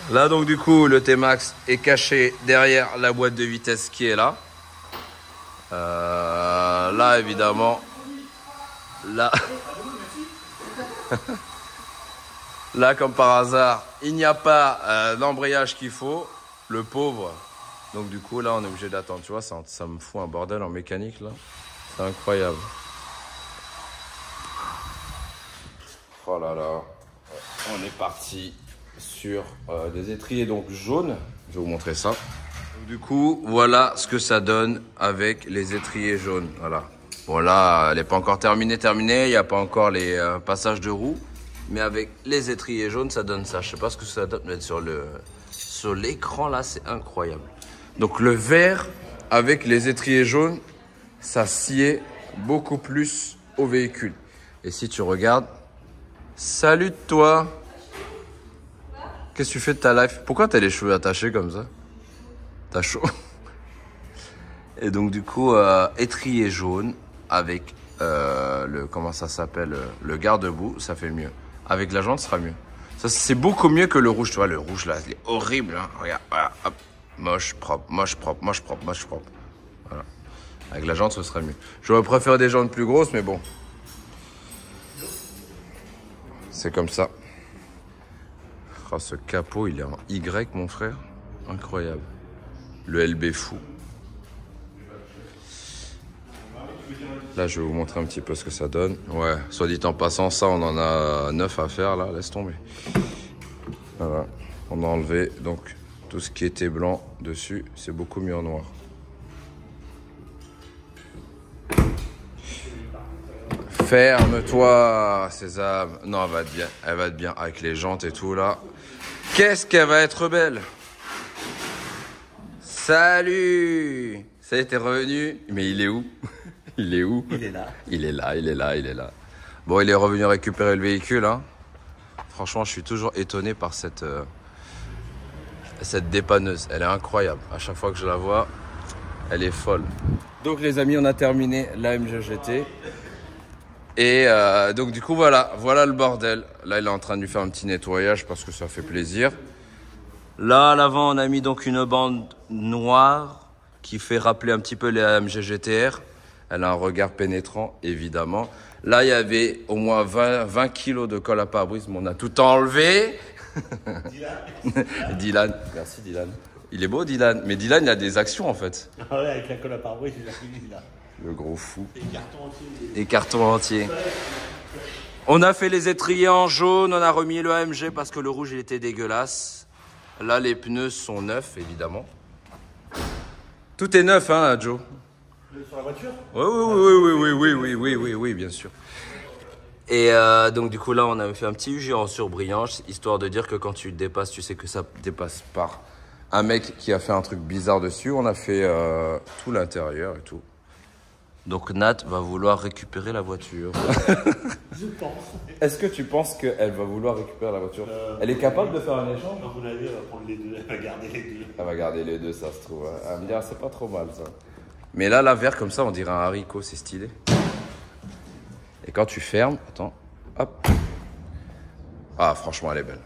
Là, donc, du coup, le T-Max est caché derrière la boîte de vitesse qui est là. Là, évidemment, là, là, comme par hasard, il n'y a pas l'embrayage qu'il faut. Le pauvre. Donc, du coup, là, on est obligé d'attendre. Tu vois, ça me fout un bordel en mécanique, là. C'est incroyable. Oh là là. On est parti sur des étriers donc jaunes. Je vais vous montrer ça. Donc, du coup, voilà ce que ça donne avec les étriers jaunes. Voilà. Bon, là, elle n'est pas encore terminée. Il n'y a pas encore les passages de roues. Mais avec les étriers jaunes, ça donne ça. Je sais pas ce que ça donne, mais sur l'écran, là, c'est incroyable. Donc, le vert avec les étriers jaunes, ça sied beaucoup plus au véhicule. Et si tu regardes, salut toi! Qu'est-ce que tu fais de ta life? Pourquoi t'as les cheveux attachés comme ça? T'as chaud? Et donc du coup, étrier jaune avec comment ça s'appelle? Le garde-boue, ça fait mieux. Avec la jante, ce sera mieux. Ça, c'est beaucoup mieux que le rouge. Tu vois, le rouge là, il est horrible. Hein. Regarde, voilà, hop. Moche, propre, moche, propre, moche, propre, moche, propre. Voilà. Avec la jante, ce serait mieux. J'aurais préféré des jantes plus grosses, mais bon. C'est comme ça. Oh, ce capot, il est en Y, mon frère. Incroyable. Le LB fou. Là, je vais vous montrer un petit peu ce que ça donne. Ouais, soit dit en passant, ça, on en a 9 à faire, là. Laisse tomber. Voilà. On a enlevé, donc, tout ce qui était blanc dessus, c'est beaucoup mieux en noir. Ferme-toi, Sésame. Non, elle va être bien. Elle va être bien avec les jantes et tout là. Qu'est-ce qu'elle va être belle. Salut. Ça y est, t'es revenu. Mais il est où? Il est où? Il est là. Il est là, il est là, il est là. Bon, il est revenu récupérer le véhicule. Hein. Franchement, je suis toujours étonné par cette dépanneuse. Elle est incroyable. À chaque fois que je la vois, elle est folle. Donc les amis, on a terminé l'AMG GT. Et donc du coup, voilà le bordel. Là, il est en train de lui faire un petit nettoyage parce que ça fait plaisir. Là, à l'avant, on a mis donc une bande noire qui fait rappeler un petit peu les AMG GTR. Elle a un regard pénétrant, évidemment. Là, il y avait au moins 20 kilos de colle à pare-brise, mais on a tout enlevé. Dylan. Merci, Dylan. Il est beau, Dylan. Mais Dylan, il a des actions, en fait. Ah ouais, avec la colle à pare-brise, il a fini, là. Le gros fou. Des cartons entiers. Des cartons entiers. On a fait les étriers en jaune. On a remis le AMG parce que le rouge, il était dégueulasse. Là, les pneus sont neufs, évidemment. Tout est neuf, hein, Joe? Sur la voiture? Oui, bien sûr. Et donc du coup là on a fait un petit UG en surbrillant, histoire de dire que quand tu dépasses, tu sais que ça dépasse par un mec qui a fait un truc bizarre dessus. On a fait tout l'intérieur et tout. Donc Nat va vouloir récupérer la voiture. Je pense. Est-ce que tu penses qu'elle va vouloir récupérer la voiture? Elle est capable de faire un échange? À mon avis, elle va prendre les deux, elle va garder les deux. Elle va garder les deux, ça se trouve. Elle va me dire, c'est pas trop mal ça. Mais là, la vert comme ça, on dirait un haricot, c'est stylé. Et quand tu fermes, attends, hop. Ah, franchement, elle est belle.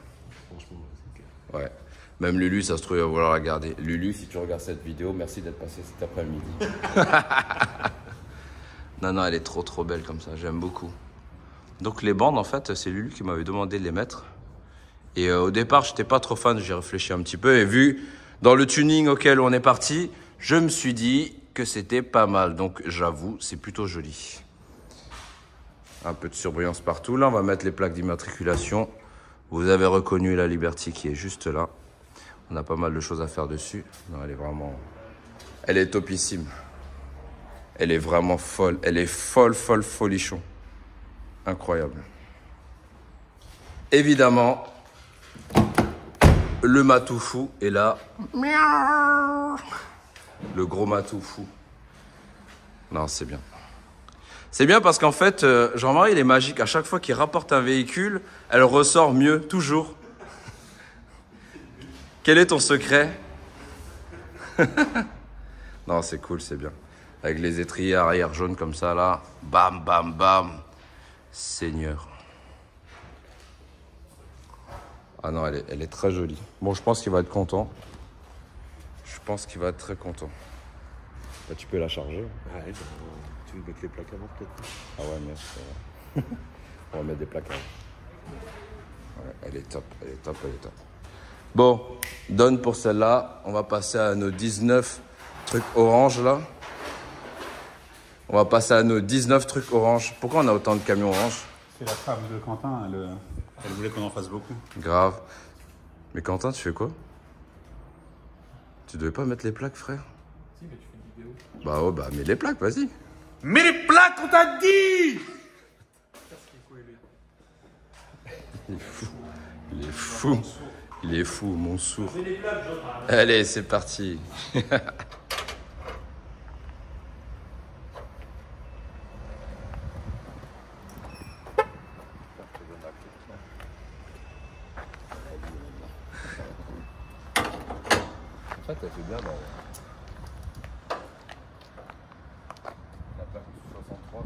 Franchement, c'est clair. Ouais. Même Lulu, ça se trouve, il va vouloir la garder. Lulu, si tu regardes cette vidéo, merci d'être passé cet après-midi. Non, elle est trop belle comme ça, j'aime beaucoup. Donc les bandes, en fait, c'est Lulu qui m'avait demandé de les mettre. Et au départ, j'étais pas trop fan, j'ai réfléchi un petit peu. Et vu dans le tuning auquel on est parti, je me suis dit que c'était pas mal. Donc j'avoue, c'est plutôt joli. Un peu de surbrillance partout. Là, on va mettre les plaques d'immatriculation. Vous avez reconnu la Liberty qui est juste là. On a pas mal de choses à faire dessus. Non, elle est vraiment... Elle est topissime. Elle est vraiment folle. Elle est folle, folichon. Incroyable. Évidemment, le matou fou est là. Le gros matou fou. Non, c'est bien. C'est bien parce qu'en fait, Jean-Marie, il est magique. À chaque fois qu'il rapporte un véhicule, elle ressort mieux, toujours. Quel est ton secret? Non, c'est cool, c'est bien. Avec les étriers arrière jaunes comme ça, là. Bam, bam, bam. Seigneur. Ah non, elle est très jolie. Bon, je pense qu'il va être content. Je pense qu'il va être très content. Bah, tu peux la charger. Ouais, tu veux mettre les plaques avant peut-être? Ah ouais, mais on va mettre des plaques avant. Ouais, elle est top. Bon, donne pour celle-là. On va passer à nos 19 trucs orange là. On va passer à nos 19 trucs orange. Pourquoi on a autant de camions orange? C'est la femme de Quentin, elle voulait qu'on en fasse beaucoup. Grave. Mais Quentin, tu fais quoi? Tu devais pas mettre les plaques, frère? Si, mais tu fais une vidéo. Bah ouais, bah mets les plaques, vas-y. Mais les plaques, on t'a dit! Il est fou, mon sourd. Allez, c'est parti. En fait, elle fait bien dans la plaque 63,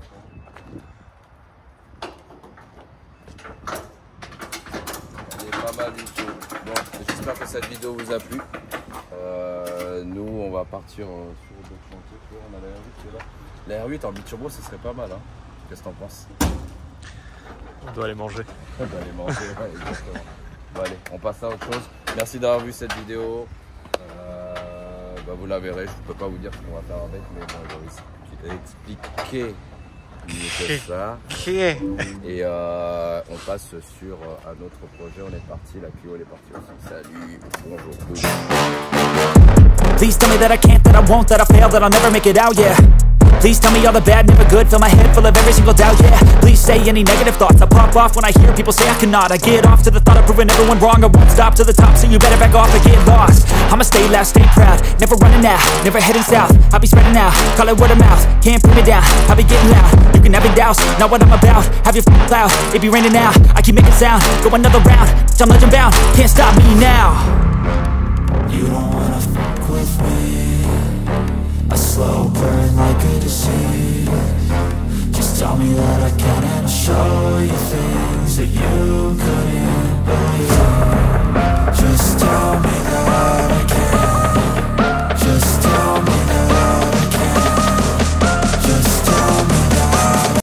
elle est pas mal du tout. Bon, j'espère que cette vidéo vous a plu. Nous, on va partir sur d'autres chantiers. Tu vois, on a la R8 qui est là. La R8 en biturbo, ce serait pas mal. Hein. Qu'est-ce que t'en penses? On doit aller manger. On doit aller manger, ouais, exactement. Bon, allez, on passe à autre chose. Merci d'avoir vu cette vidéo. Bah, vous la verrez, je ne peux pas vous dire ce qu'on va faire avec, mais bon, je vais expliquer mieux que ça. Et on passe sur un autre projet, on est parti, la Clio elle est partie aussi. Salut, bonjour. Please tell me that I can't, that I won't, that I fail, that I'll never make it out, yeah. Please tell me all the bad, never good. Fill my head full of every single doubt, yeah. Please say any negative thoughts. I pop off when I hear people say I cannot. I get off to the thought of proving everyone wrong. I won't stop to the top, so you better back off and get lost. I'ma stay loud, stay proud, never running out, never heading south. I'll be spreading out, call it word of mouth. Can't put me down, I'll be getting loud. You can have it douse, not what I'm about. Have your f***ing cloud, it be raining now. I keep making sound, go another round. I'm legend bound, can't stop me now. You don't wanna fuck with me. A slow burn like a disease.